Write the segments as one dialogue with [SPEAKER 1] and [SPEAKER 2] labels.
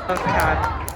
[SPEAKER 1] Oh God.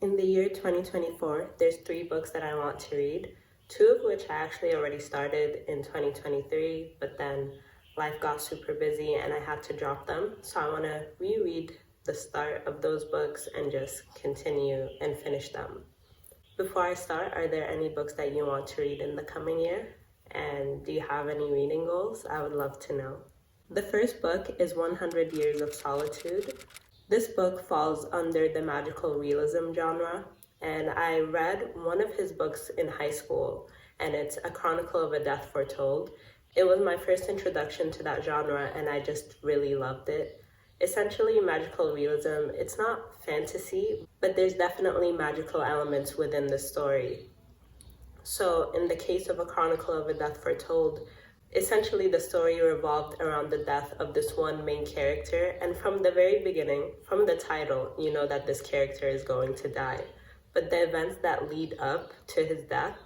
[SPEAKER 1] In the year 2024, there's 3 books that I want to read, 2 of which I actually already started in 2023, but then life got super busy and I had to drop them. So I want to reread the start of those books and just continue and finish them. Before I start, are there any books that you want to read in the coming year? And do you have any reading goals? I would love to know. The first book is 100 Years of Solitude. This book falls under the magical realism genre, and I read one of his books in high school, and it's A Chronicle of a Death Foretold. It was my first introduction to that genre, and I just really loved it. Essentially, magical realism, it's not fantasy, but there's definitely magical elements within the story. So, in the case of A Chronicle of a Death Foretold, essentially the story revolved around the death of this one main character, and from the very beginning, from the title, you know that this character is going to die. But the events that lead up to his death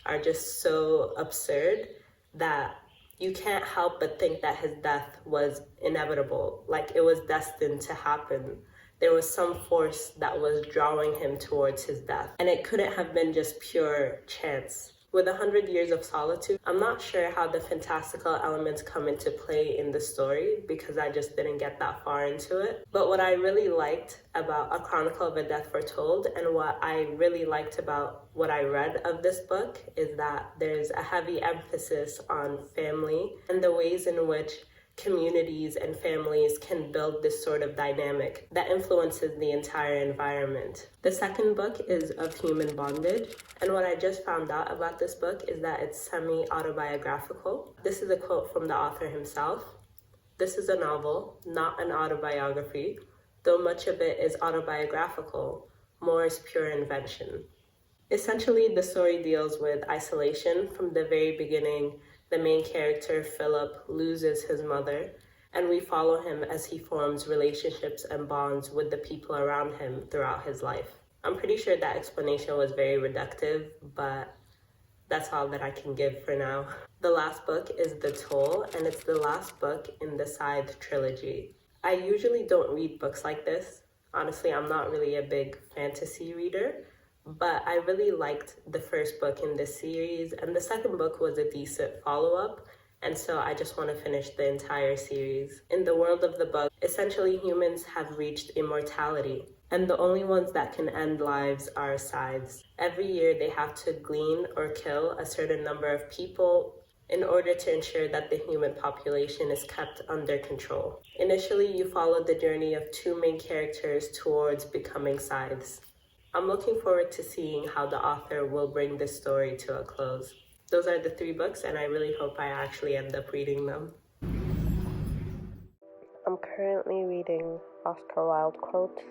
[SPEAKER 1] are just so absurd that you can't help but think that his death was inevitable, like it was destined to happen. There was some force that was drawing him towards his death, and it couldn't have been just pure chance. With 100 Years of Solitude, I'm not sure how the fantastical elements come into play in the story because I just didn't get that far into it. But what I really liked about A Chronicle of a Death Foretold and what I really liked about what I read of this book is that there's a heavy emphasis on family and the ways in which communities and families can build this sort of dynamic that influences the entire environment. The second book is Of Human Bondage, and what I just found out about this book is that it's semi-autobiographical. This is a quote from the author himself. "This is a novel, not an autobiography. Though much of it is autobiographical, more is pure invention." Essentially, the story deals with isolation from the very beginning. The main character, Philip, loses his mother, and we follow him as he forms relationships and bonds with the people around him throughout his life. I'm pretty sure that explanation was very reductive, but that's all that I can give for now. The last book is The Toll, and it's the last book in the Scythe trilogy. I usually don't read books like this. Honestly, I'm not really a big fantasy reader, but I really liked the first book in this series, and the second book was a decent follow-up, and so I just want to finish the entire series. In the world of the book, essentially humans have reached immortality, and the only ones that can end lives are scythes. Every year they have to glean or kill a certain number of people in order to ensure that the human population is kept under control. Initially, you follow the journey of 2 main characters towards becoming scythes. I'm looking forward to seeing how the author will bring this story to a close. Those are the 3 books, and I really hope I actually end up reading them. I'm currently reading Oscar Wilde quotes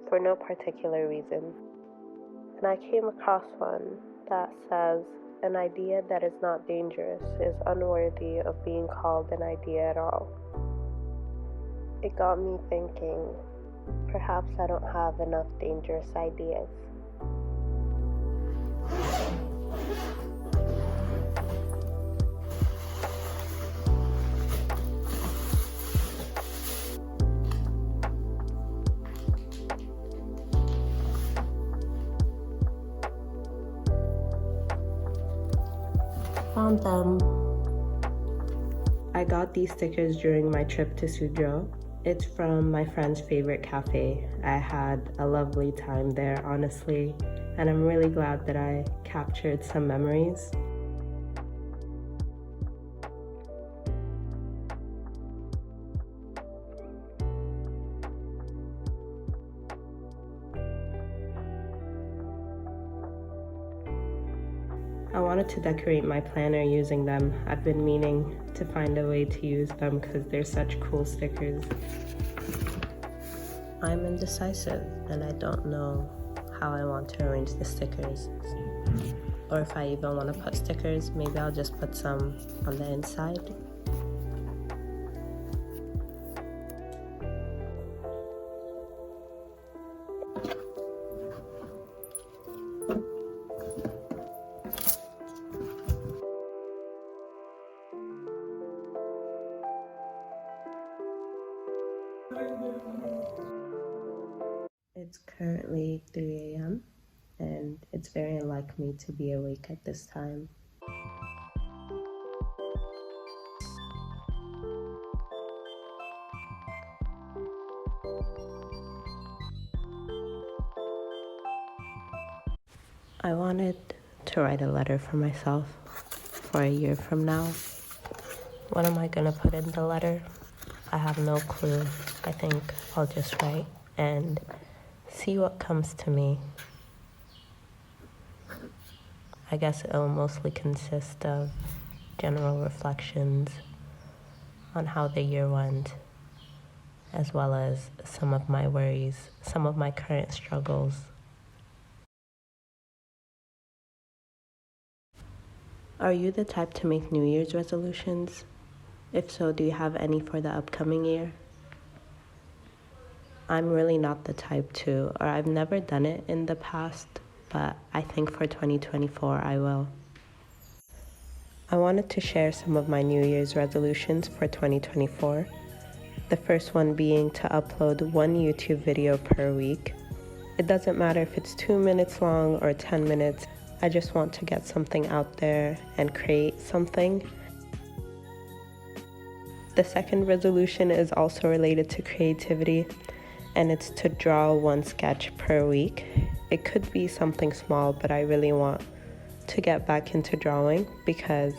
[SPEAKER 1] for no particular reason. And I came across one that says, "An idea that is not dangerous is unworthy of being called an idea at all." It got me thinking, perhaps I don't have enough dangerous ideas. Found them. I got these stickers during my trip to Suzhou. It's from my friend's favorite cafe. I had a lovely time there, honestly, and I'm really glad that I captured some memories. I wanted to decorate my planner using them. I've been meaning to find a way to use them because they're such cool stickers. I'm indecisive and I don't know how I want to arrange the stickers. Or if I even want to put stickers, maybe I'll just put some on the inside. It's currently 3 a.m. and it's very unlike me to be awake at this time. I wanted to write a letter for myself for a year from now. What am I gonna put in the letter? I have no clue. I think I'll just write and see what comes to me. I guess it'll mostly consist of general reflections on how the year went, as well as some of my worries, some of my current struggles. Are you the type to make New Year's resolutions? If so, do you have any for the upcoming year? I'm really not the type to, or I've never done it in the past, but I think for 2024 I will. I wanted to share some of my New Year's resolutions for 2024. The first one being to upload one YouTube video per week. It doesn't matter if it's 2 minutes long or 10 minutes. I just want to get something out there and create something. The second resolution is also related to creativity, and it's to draw one sketch per week. It could be something small, but I really want to get back into drawing because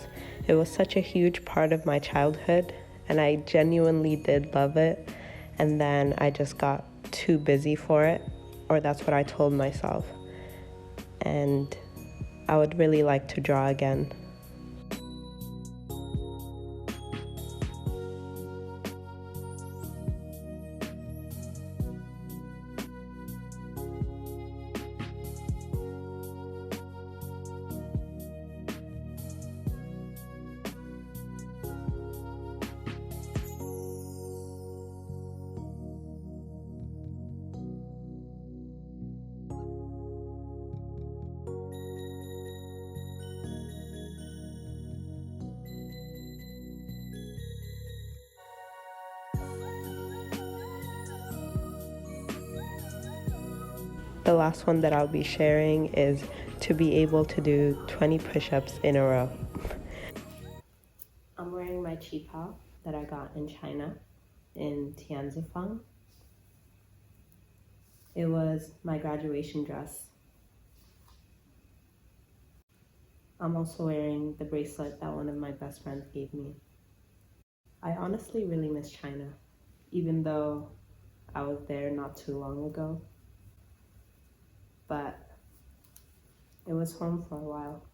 [SPEAKER 1] it was such a huge part of my childhood and I genuinely did love it. And then I just got too busy for it, or that's what I told myself. And I would really like to draw again. The last one that I'll be sharing is to be able to do 20 push-ups in a row. I'm wearing my qipao that I got in China, in Tianzifang. It was my graduation dress. I'm also wearing the bracelet that one of my best friends gave me. I honestly really miss China, even though I was there not too long ago. But it was home for a while.